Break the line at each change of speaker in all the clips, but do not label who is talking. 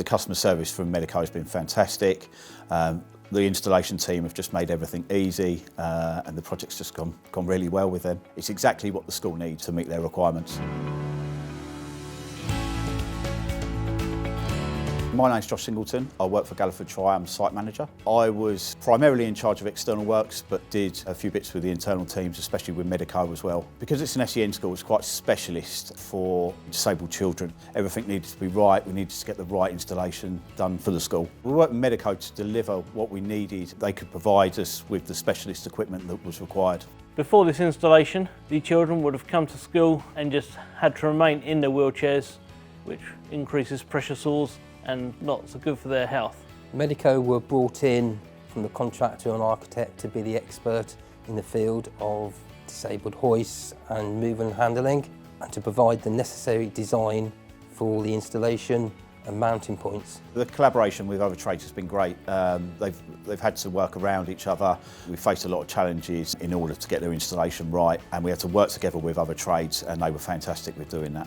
customer service from Medico has been fantastic. The installation team have just made everything easy, and the project's just gone really well with them. It's exactly what the school needs to meet their requirements. My name's Josh Singleton. I work for Galliford Try. I'm site manager. I was primarily in charge of external works, but did a few bits with the internal teams, especially with Medico as well. Because it's an SEN school, it's quite specialist for disabled children. Everything needed to be right. We needed to get the right installation done for the school. We worked with Medico to deliver what we needed. They could provide us with the specialist equipment that was required.
Before this installation, the children would have come to school and just had to remain in their wheelchairs, which increases pressure sores and not so good for their health.
Medico were brought in from the contractor and architect to be the expert in the field of disabled hoists and moving and handling, and to provide the necessary design for the installation and mounting points.
The collaboration with other trades has been great. They've had to work around each other. We faced a lot of challenges in order to get their installation right, and we had to work together with other trades, and they were fantastic with doing that.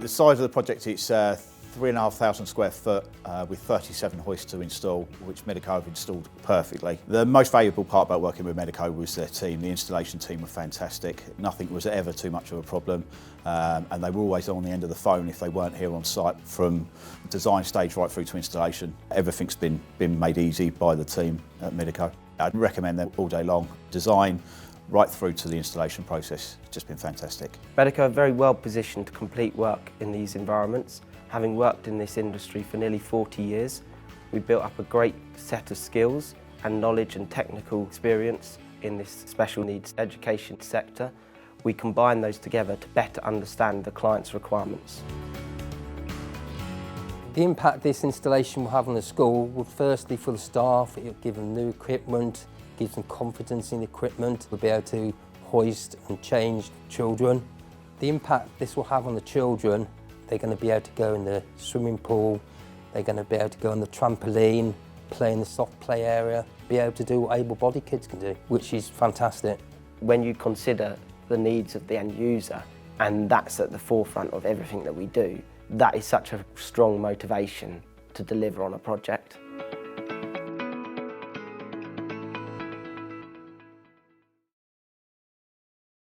The size of the project, it's 3,500 square foot with 37 hoists to install, which Medico have installed perfectly. The most valuable part about working with Medico was their team. The installation team were fantastic. Nothing was ever too much of a problem, and they were always on the end of the phone if they weren't here on site, from design stage right through to installation. Everything's been made easy by the team at Medico. I'd recommend them all day long. Design right through to the installation process. It's just been fantastic.
Medico are very well positioned to complete work in these environments. Having worked in this industry for nearly 40 years, we built up a great set of skills and knowledge and technical experience in this special needs education sector. We combine those together to better understand the client's requirements.
The impact this installation will have on the school would firstly, for the staff, it will give them new equipment, gives them confidence in the equipment. We'll be able to hoist and change children. The impact this will have on the children, they're going to be able to go in the swimming pool, they're going to be able to go on the trampoline, play in the soft play area, be able to do what able-bodied kids can do, which is fantastic.
When you consider the needs of the end user, and that's at the forefront of everything that we do, that is such a strong motivation to deliver on a project.